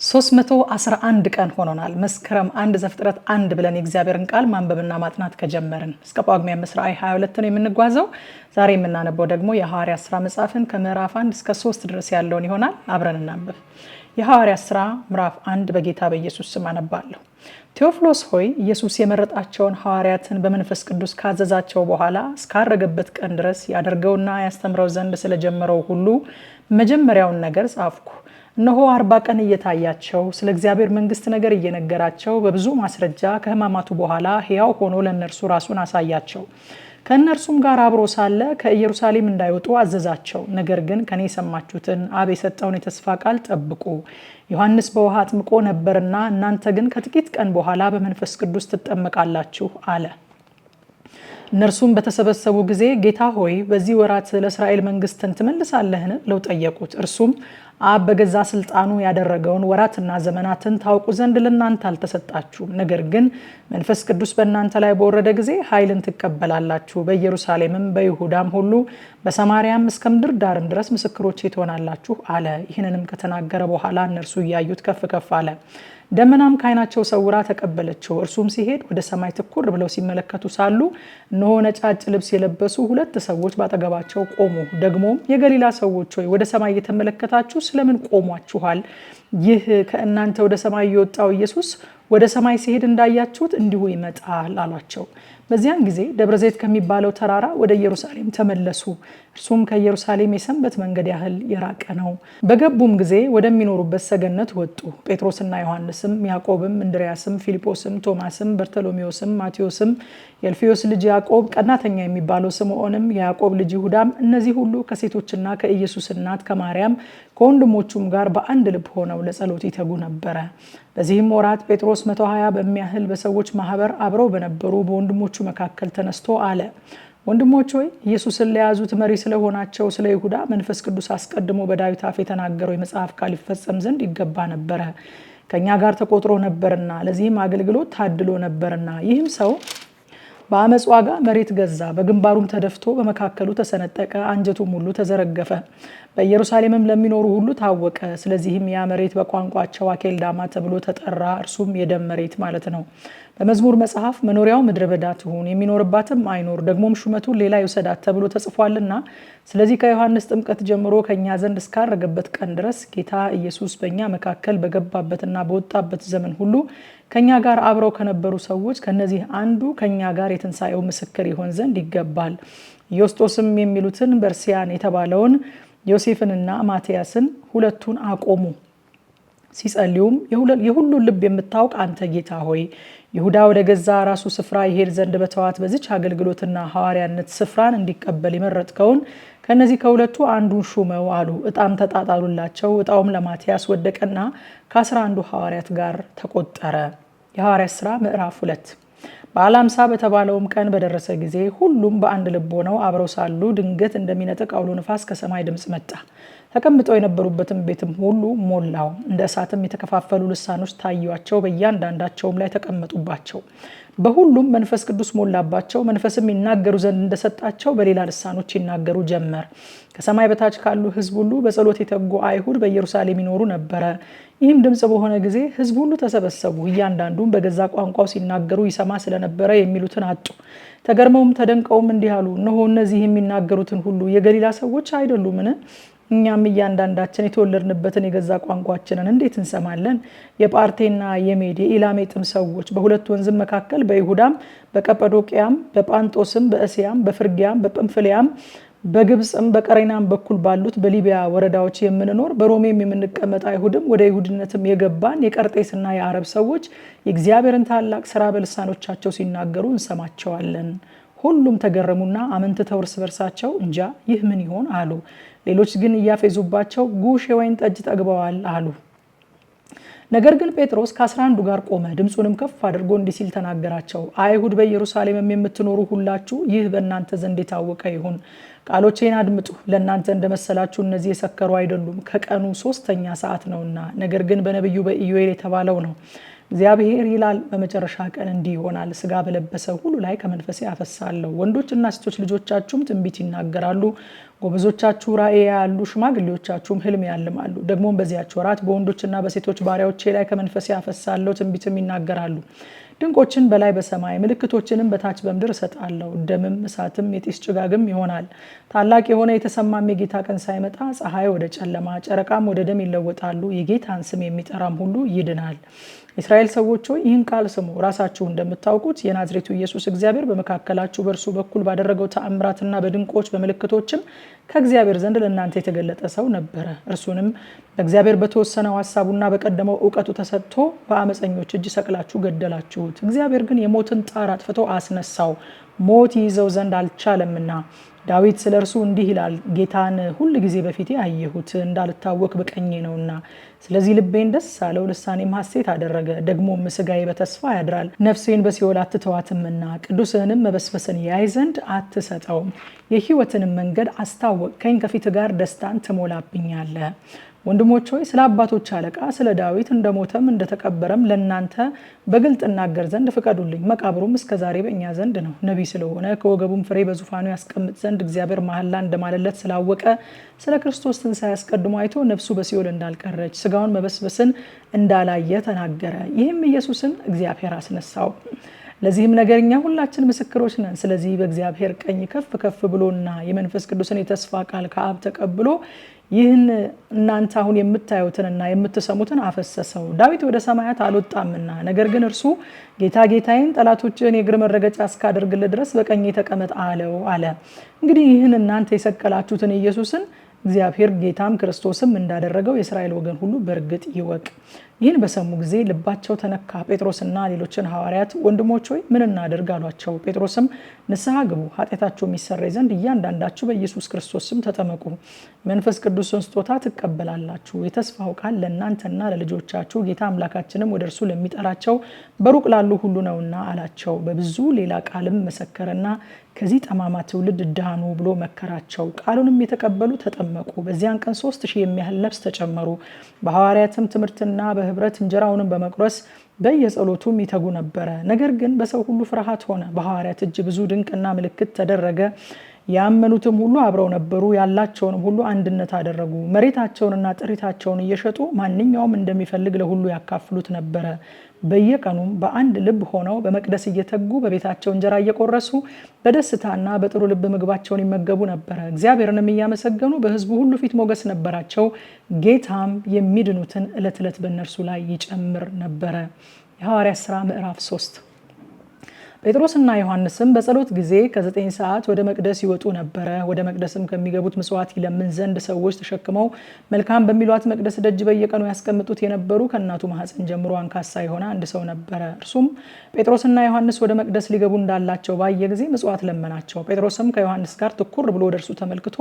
311 ቀን ሆኖናል። መስከረም 1 ዘፍጥረት 1 ብለን የእግዚአብሔርን ቃል ማንበብና ማጥናት ከጀመርን እስከ ጳጉሜ 22 ነው የምንጓዘው። ዛሬ የምናነበው ደግሞ የሐዋርያት ሥራ መጽሐፍን ከምዕራፍ 1 እስከ 3 ድረስ ያለውን ይሆናል። አብረን እናንብብ። የሐዋርያት ሥራ ምዕራፍ 1 በጌታ በኢየሱስ ስም አነባለሁ። ቴዎፍሎስ ሆይ ኢየሱስ የመረጣቸውን ሐዋርያትን በመንፈስ ቅዱስ ካዘዛቸው በኋላ እስካረገበት ቀን ድረስ ያደርገውና ያስተምረው ዘንድ ስለጀመረው ሁሉ መጀመሪያውን ነገር ጻፍኩ። እነሆ 40 ቀን እየታያቸው ስለ እግዚአብሔር መንግስት ነገር እየነገራቸው በብዙ ማስረጃ ከሕማማቱ በኋላ ሕያው ሆኖ ለእነርሱ ራሱን አሳያቸው። ከእነርሱም ጋር አብሮ ሳለ ከኢየሩሳሌም እንዳይወጡ አዘዛቸው። ነገር ግን ከኔ የሰማችሁትን አብ የሰጠውን የተስፋ ቃል ጠብቁ። ዮሐንስ በውሃ አጥምቆ ነበርና እናንተ ግን ከጥቂት ቀን በኋላ በመንፈስ ቅዱስ ትጠመቃላችሁ አለ። እነርሱም በተሰበሰቡ ጊዜ ጌታ ሆይ በዚህ ወራት ለእስራኤል መንግስትን ትመልሳለህን ብለው ጠየቁት። እርሱም አብ በገዛ ስልጣኑ ያደረገውን ወራትና ዘመናትን ታውቁ ዘንድ ለእናንተ አልተሰጣችሁም። ነገር ግን መንፈስ ቅዱስ በእናንተ ላይ በወረደ ጊዜ ኃይልን ትቀበላላችሁ። በኢየሩሳሌምም በይሁዳም ሁሉ በሰማርያም እስከ ምድር ዳርም ድረስ ምስክሮቼ ትሆናላችሁ አለ። ይህንንም ከተናገረ በኋላ እነርሱ እያዩት ከፍ ከፍ አለ። ደመናም ከዓይናቸው ሰውራ ተቀበለችው። እርሱም ሲሄድ ወደ ሰማይ ትኩር ብለው ሲመለከቱ ሳሉ እነሆ ነጫጭ ልብስ የለበሱ 2 ሰዎች ባጠገባቸው ቆሙ። ደግሞም የገሊላ ሰዎች ሆይ ወደ ሰማይ እየተመለከታችሁ ስለምን ቆሟችኋል? ይህ ከእናንተ ወደ ሰማይ የወጣው ኢየሱስ ወደ ሰማይ ሲሄድ እንዳያችሁት እንዲሁ ይመጣል አሏቸው። በዚያን ጊዜ ደብረ ዘይት ከሚባለው ተራራ ወደ ኢየሩሳሌም ተመለሱ። እርሱም ከኢየሩሳሌም የሰንበት መንገድ ያህል የራቀ ነው። በገቡም ጊዜ ወደሚኖሩበት ሰገነት ወጡ። ጴጥሮስና ዮሐንስም፣ ያዕቆብም፣ እንድርያስም፣ ፊልጶስም፣ ቶማስም፣ በርተሎሜዎስም፣ ማቴዎስም፣ የእልፍዮስ ልጅ ያዕቆብ፣ ቀናተኛ የሚባለው ስምዖንም፣ የያዕቆብ ልጅ ይሁዳም፣ እነዚህ ሁሉ ከሴቶችና ከኢየሱስ እናት ከማርያም ከወንድሞቹም ጋር በአንድ ልብ ሆነው ለጸሎት ይተጉ ነበረ። በዚህም ወራት ጴጥሮስ 120 በሚያህል በሰዎች ማህበር አብረው በነበሩ በወንድሞቹ መካከል ተነስቶ አለ፣ ወንድሞች ሆይ ኢየሱስን ለያዙት መሪ ስለሆናቸው ስለ ይሁዳ መንፈስ ቅዱስ አስቀድሞ በዳዊት አፍ የተናገረው የመጽሐፍ ቃል ይፈጸም ዘንድ ይገባ ነበረ። ከኛ ጋር ተቆጥሮ ነበርና ለዚህም አገልግሎት ታድሎ ነበርና። ይህም ሰው በአመፅ ዋጋ መሬት ገዛ፣ በግንባሩም ተደፍቶ በመካከሉ ተሰነጠቀ፣ አንጀቱም ሁሉ ተዘረገፈ። በኢየሩሳሌምም ለሚኖሩ ሁሉ ታወቀ። ስለዚህም ያ መሬት በቋንቋቸው አኬልዳማ ተብሎ ተጠራ። እርሱም የደም መሬት ማለት ነው። በመዝሙር መጽሐፍ መኖሪያው ምድረ በዳ ትሁን፣ የሚኖርባትም አይኖር፣ ደግሞም ሹመቱን ሌላ ይውሰዳት ተብሎ ተጽፏልና። ስለዚህ ከዮሐንስ ጥምቀት ጀምሮ ከኛ ዘንድ እስካረገበት ቀን ድረስ ጌታ ኢየሱስ በእኛ መካከል በገባበትና በወጣበት ዘመን ሁሉ ከኛ ጋር አብረው ከነበሩ ሰዎች ከነዚህ አንዱ ከኛ ጋር የትንሣኤው ምስክር ይሆን ዘንድ ይገባል። ዮስጦስም የሚሉትን በርሲያን የተባለውን ዮሴፍንና ማቲያስን ሁለቱን አቆሙ። ሲጸልዩም የሁሉን ልብ የምታውቅ አንተ ጌታ ሆይ ይሁዳ ወደ ገዛ ራሱ ስፍራ ይሄድ ዘንድ በተዋት በዚች አገልግሎትና ሐዋርያነት ስፍራን እንዲቀበል የመረጥከውን ከነዚህ ከሁለቱ አንዱን ሹመው አሉ። ዕጣም ተጣጣሉላቸው። ዕጣውም ለማቲያስ ወደቀና ከ11 ሐዋርያት ጋር ተቆጠረ። የሐዋርያት ሥራ ምዕራፍ 2። በዓለ ሃምሳ በተባለውም ቀን በደረሰ ጊዜ ሁሉም በአንድ ልብ ሆነው አብረው ሳሉ ድንገት እንደሚነጥቅ አውሎ ነፋስ ከሰማይ ድምፅ መጣ። ተቀምጠው የነበሩበትም ቤትም ሁሉ ሞላው። እንደ እሳትም የተከፋፈሉ ልሳኖች ታዩአቸው፣ በእያንዳንዳቸውም ላይ ተቀመጡባቸው። በሁሉም መንፈስ ቅዱስ ሞላባቸው። መንፈስም ይናገሩ ዘንድ እንደሰጣቸው በሌላ ልሳኖች ይናገሩ ጀመር። ከሰማይ በታች ካሉ ሕዝብ ሁሉ በጸሎት የተጉ አይሁድ በኢየሩሳሌም ይኖሩ ነበረ። ይህም ድምፅ በሆነ ጊዜ ሕዝብ ሁሉ ተሰበሰቡ። እያንዳንዱም በገዛ ቋንቋው ሲናገሩ ይሰማ ስለነበረ የሚሉትን አጡ። ተገርመውም ተደንቀውም እንዲህ አሉ፣ እነሆ እነዚህ የሚናገሩትን ሁሉ የገሊላ ሰዎች አይደሉምን? እኛም እያንዳንዳችን የተወለድንበትን የገዛ ቋንቋችንን እንዴት እንሰማለን? የጳርቴና የሜድ የኢላሜጥም ሰዎች በሁለት ወንዝም መካከል በይሁዳም በቀጰዶቅያም በጳንጦስም በእስያም በፍርግያም በጵንፍልያም በግብፅም በቀሬናም በኩል ባሉት በሊቢያ ወረዳዎች የምንኖር በሮሜም የምንቀመጥ አይሁድም ወደ ይሁድነትም የገባን የቀርጤስና የአረብ ሰዎች የእግዚአብሔርን ታላቅ ስራ በልሳኖቻቸው ሲናገሩ እንሰማቸዋለን። ሁሉም ተገረሙና አመንትተው እርስ በርሳቸው እንጃ ይህ ምን ይሆን አሉ። ሌሎች ግን እያፌዙባቸው ጉሽ የወይን ጠጅ ጠግበዋል አሉ። ነገር ግን ጴጥሮስ ከ11 ጋር ቆመ። ድምፁንም ከፍ አድርጎ እንዲህ ሲል ተናገራቸው፣ አይሁድ በኢየሩሳሌምም የምትኖሩ ሁላችሁ ይህ በእናንተ ዘንድ የታወቀ ይሁን። ቃሎቼን አድምጡ። ለእናንተ እንደመሰላችሁ እነዚህ የሰከሩ አይደሉም፣ ከቀኑ 3ኛ ሰዓት ነውና። ነገር ግን በነቢዩ በኢዮኤል የተባለው ነው። እግዚአብሔር ይላል በመጨረሻ ቀን እንዲህ ይሆናል፣ ስጋ በለበሰ ሁሉ ላይ ከመንፈሴ አፈሳለሁ። ወንዶችና ሴቶች ልጆቻችሁም ትንቢት ይናገራሉ፣ ጎበዞቻችሁ ራእይ ያሉ ሽማግሌዎቻችሁም ህልም ያልማሉ። ደግሞም በዚያች ወራት በወንዶችና በሴቶች ባሪያዎቼ ላይ ከመንፈሴ አፈሳለሁ፣ ትንቢትም ይናገራሉ። ድንቆችን በላይ በሰማይ ምልክቶችንም በታች በምድር እሰጣለሁ። ደምም እሳትም የጢስ ጭጋግም ይሆናል። ታላቅ የሆነ የተሰማም የጌታ ቀን ሳይመጣ ፀሐይ ወደ ጨለማ ጨረቃም ወደ ደም ይለወጣሉ። የጌታን ስም የሚጠራም ሁሉ ይድናል። እስራኤል ሰዎች ሆይ ይህን ቃል ስሙ። ራሳችሁ እንደምታውቁት የናዝሬቱ ኢየሱስ እግዚአብሔር በመካከላችሁ በእርሱ በኩል ባደረገው ተአምራትና በድንቆች በምልክቶችም ከእግዚአብሔር ዘንድ ለእናንተ የተገለጠ ሰው ነበረ። እርሱንም በእግዚአብሔር በተወሰነው ሐሳቡና በቀደመው ዕውቀቱ ተሰጥቶ በአመፀኞች እጅ ሰቅላችሁ ገደላችሁት። እግዚአብሔር ግን የሞትን ጣር አጥፍቶ አስነሳው፣ ሞት ይይዘው ዘንድ አልቻለምና። ዳዊት ስለ እርሱ እንዲህ ይላል፣ ጌታን ሁል ጊዜ በፊቴ አየሁት፣ እንዳልታወክ በቀኜ ነውና። ስለዚህ ልቤን ደስ አለው፣ ልሳኔም ሐሴት አደረገ። ደግሞም ሥጋዬ በተስፋ ያድራል፣ ነፍሴን በሲኦል አትተዋትምና። ቅዱስህንም መበስበስን ያይ ዘንድ አትሰጠውም። የሕይወትንም መንገድ አስታወቅከኝ፣ ከፊት ጋር ደስታን ትሞላብኛለህ። ወንድሞች ሆይ ስለ አባቶች አለቃ ስለ ዳዊት እንደሞተም እንደተቀበረም ለእናንተ በግልጥ እናገር ዘንድ ፍቀዱልኝ። መቃብሩም እስከዛሬ በእኛ ዘንድ ነው። ነቢይ ስለሆነ ከወገቡም ፍሬ በዙፋኑ ያስቀምጥ ዘንድ እግዚአብሔር መሐላ እንደማለለት ስላወቀ ስለ ክርስቶስ ትንሣኤ አስቀድሞ አይቶ ነፍሱ በሲኦል እንዳልቀረች ሥጋውን መበስበስን እንዳላየ ተናገረ። ይህም ኢየሱስን እግዚአብሔር አስነሳው። ለዚህም ነገር እኛ ሁላችን ምስክሮች ነን። ስለዚህ በእግዚአብሔር ቀኝ ከፍ ከፍ ብሎና የመንፈስ ቅዱስን የተስፋ ቃል ከአብ ተቀብሎ ይህን እናንተ አሁን የምታዩትንና የምትሰሙትን አፈሰሰው። ዳዊት ወደ ሰማያት አልወጣምና፣ ነገር ግን እርሱ ጌታ ጌታዬን ጠላቶችን የእግር መረገጫ እስካደርግልህ ድረስ በቀኜ ተቀመጥ አለው አለ። እንግዲህ ይህን እናንተ የሰቀላችሁትን ኢየሱስን እግዚአብሔር ጌታም ክርስቶስም እንዳደረገው የእስራኤል ወገን ሁሉ በእርግጥ ይወቅ። ይህን በሰሙ ጊዜ ልባቸው ተነካ። ጴጥሮስና ሌሎችን ሐዋርያት ወንድሞች ሆይ ምን እናደርግ አሏቸው። ጴጥሮስም ንስሐ ግቡ፣ ኃጢአታችሁ የሚሰረይ ዘንድ እያንዳንዳችሁ በኢየሱስ ክርስቶስ ስም ተጠመቁ፣ መንፈስ ቅዱስን ስጦታ ትቀበላላችሁ። የተስፋው ቃል ለእናንተና ለልጆቻችሁ ጌታ አምላካችንም ወደ እርሱ ለሚጠራቸው በሩቅ ላሉ ሁሉ ነውና አላቸው። በብዙ ሌላ ቃልም መሰከረና ከዚህ ጠማማ ትውልድ ዳኑ ብሎ መከራቸው። ቃሉንም የተቀበሉ ተጠመቁ። በዚያን ቀን 3000 የሚያህል ነፍስ ተጨመሩ። በሐዋርያትም ትምህርትና በህብረት እንጀራውንም በመቁረስ በየጸሎቱም ይተጉ ነበረ። ነገር ግን በሰው ሁሉ ፍርሃት ሆነ። በሐዋርያት እጅ ብዙ ድንቅና ምልክት ተደረገ። ያመኑትም ሁሉ አብረው ነበሩ። ያላቸውንም ሁሉ አንድነት አደረጉ። መሬታቸውንና ጥሪታቸውን እየሸጡ ማንኛውም እንደሚፈልግ ለሁሉ ያካፍሉት ነበረ። በየቀኑም በአንድ ልብ ሆነው በመቅደስ እየተጉ በቤታቸው እንጀራ እየቆረሱ በደስታና በጥሩ ልብ ምግባቸውን ይመገቡ ነበረ። እግዚአብሔርንም እያመሰገኑ በሕዝቡ ሁሉ ፊት ሞገስ ነበራቸው። ጌታም የሚድኑትን ዕለት ዕለት በእነርሱ ላይ ይጨምር ነበረ። የሐዋርያት ሥራ ምዕራፍ 3። ጴጥሮስና ዮሐንስም በጸሎት ጊዜ ከ9 ሰዓት ወደ መቅደስ ይወጡ ነበረ። ወደ መቅደስም ከሚገቡት ምጽዋት ይለምን ዘንድ ሰዎች ተሸክመው መልካም በሚሏት መቅደስ ደጅ በየቀኑ ያስቀምጡት የነበሩ ከእናቱ ማኅፀን ጀምሮ አንካሳ የሆነ አንድ ሰው ነበረ። እርሱም ጴጥሮስና ዮሐንስ ወደ መቅደስ ሊገቡ እንዳላቸው ባየ ጊዜ ምጽዋት ለመናቸው። ጴጥሮስም ከዮሐንስ ጋር ትኩር ብሎ ወደ እርሱ ተመልክቶ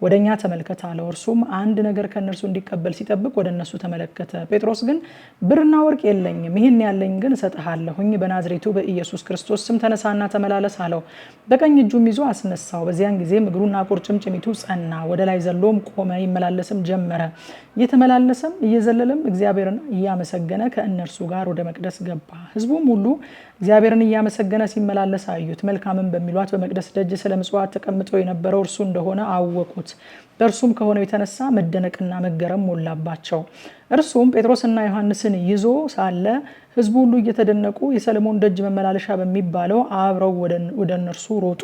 ወደ እኛ ተመልከት አለው። እርሱም አንድ ነገር ከእነርሱ እንዲቀበል ሲጠብቅ ወደ እነሱ ተመለከተ። ጴጥሮስ ግን ብርና ወርቅ የለኝም፣ ይህን ያለኝ ግን እሰጥሃለሁኝ። በናዝሬቱ በኢየሱስ ክርስቶስ ስም ተነሳና ተመላለስ አለው። በቀኝ እጁም ይዞ አስነሳው። በዚያን ጊዜ እግሩና ቁርጭምጭሚቱ ጸና። ወደ ላይ ዘሎም ቆመ፣ ይመላለስም ጀመረ። እየተመላለሰም እየዘለለም እግዚአብሔርን እያመሰገነ ከእነርሱ ጋር ወደ መቅደስ ገባ። ሕዝቡም ሁሉ እግዚአብሔርን እያመሰገነ ሲመላለስ አዩት። መልካምን በሚሏት በመቅደስ ደጅ ስለ ምጽዋት ተቀምጦ የነበረው እርሱ እንደሆነ አወቁት። በእርሱም ከሆነው የተነሳ መደነቅና መገረም ሞላባቸው። እርሱም ጴጥሮስና ዮሐንስን ይዞ ሳለ ሕዝቡ ሁሉ እየተደነቁ የሰለሞን ደጅ መመላለሻ በሚባለው አብረው ወደ እነርሱ ሮጡ።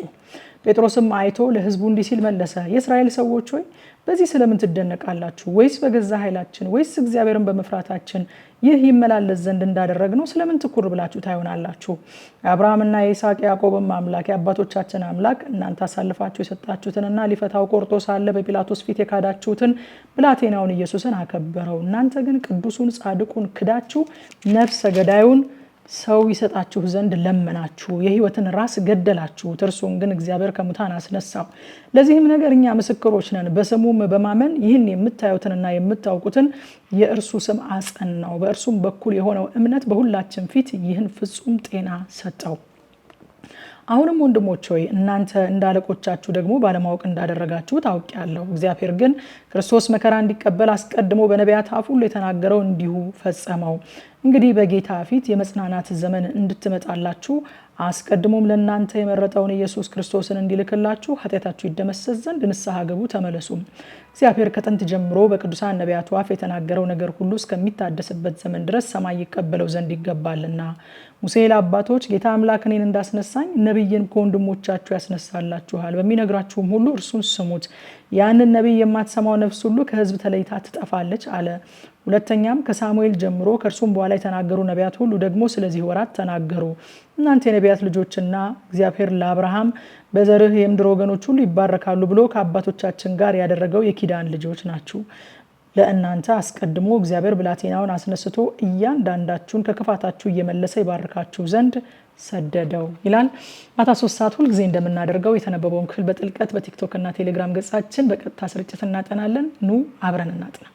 ጴጥሮስም አይቶ ለሕዝቡ እንዲህ ሲል መለሰ፣ የእስራኤል ሰዎች ሆይ በዚህ ስለምን ትደነቃላችሁ? ወይስ በገዛ ኃይላችን ወይስ እግዚአብሔርን በመፍራታችን ይህ ይመላለስ ዘንድ እንዳደረግነው ስለምን ትኩር ብላችሁ ታዩናላችሁ? የአብርሃምና የይስሐቅ ያዕቆብም አምላክ የአባቶቻችን አምላክ እናንተ አሳልፋችሁ የሰጣችሁትንና ሊፈታው ቆርጦ ሳለ በጲላጦስ ፊት የካዳችሁትን ብላቴናውን ኢየሱስን አከበረው። እናንተ ግን ቅዱሱን ጻድቁን ክዳችሁ ነፍሰ ገዳዩን ሰው ይሰጣችሁ ዘንድ ለመናችሁ፣ የሕይወትን ራስ ገደላችሁት። እርሱን ግን እግዚአብሔር ከሙታን አስነሳው። ለዚህም ነገር እኛ ምስክሮች ነን። በስሙም በማመን ይህን የምታዩትንና የምታውቁትን የእርሱ ስም አጸናው። በእርሱም በኩል የሆነው እምነት በሁላችን ፊት ይህን ፍጹም ጤና ሰጠው። አሁንም ወንድሞች ሆይ እናንተ እንዳለቆቻችሁ ደግሞ ባለማወቅ እንዳደረጋችሁ ታውቂያለሁ። እግዚአብሔር ግን ክርስቶስ መከራ እንዲቀበል አስቀድሞ በነቢያት አፍ ሁሉ የተናገረው እንዲሁ ፈጸመው። እንግዲህ በጌታ ፊት የመጽናናት ዘመን እንድትመጣላችሁ አስቀድሞም ለእናንተ የመረጠውን ኢየሱስ ክርስቶስን እንዲልክላችሁ ኃጢአታችሁ ይደመሰስ ዘንድ ንስሐ ግቡ ተመለሱ። እግዚአብሔር ከጥንት ጀምሮ በቅዱሳን ነቢያቱ አፍ የተናገረው ነገር ሁሉ እስከሚታደስበት ዘመን ድረስ ሰማይ ይቀበለው ዘንድ ይገባልና። ሙሴ ለአባቶች ጌታ አምላክ እኔን እንዳስነሳኝ ነቢይን ከወንድሞቻችሁ ያስነሳላችኋል፣ በሚነግራችሁም ሁሉ እርሱን ስሙት። ያንን ነቢይ የማትሰማው ነፍስ ሁሉ ከሕዝብ ተለይታ ትጠፋለች አለ። ሁለተኛም ከሳሙኤል ጀምሮ ከእርሱም በኋላ የተናገሩ ነቢያት ሁሉ ደግሞ ስለዚህ ወራት ተናገሩ። እናንተ የነቢያት ልጆችና እግዚአብሔር ለአብርሃም በዘርህ የምድር ወገኖች ሁሉ ይባረካሉ ብሎ ከአባቶቻችን ጋር ያደረገው የኪዳን ልጆች ናችሁ። ለእናንተ አስቀድሞ እግዚአብሔር ብላቴናውን አስነስቶ እያንዳንዳችሁን ከክፋታችሁ እየመለሰ ይባርካችሁ ዘንድ ሰደደው ይላል። ማታ 3 ሰዓት ሁልጊዜ እንደምናደርገው የተነበበውን ክፍል በጥልቀት በቲክቶክ እና ቴሌግራም ገጻችን በቀጥታ ስርጭት እናጠናለን። ኑ አብረን እናጥና።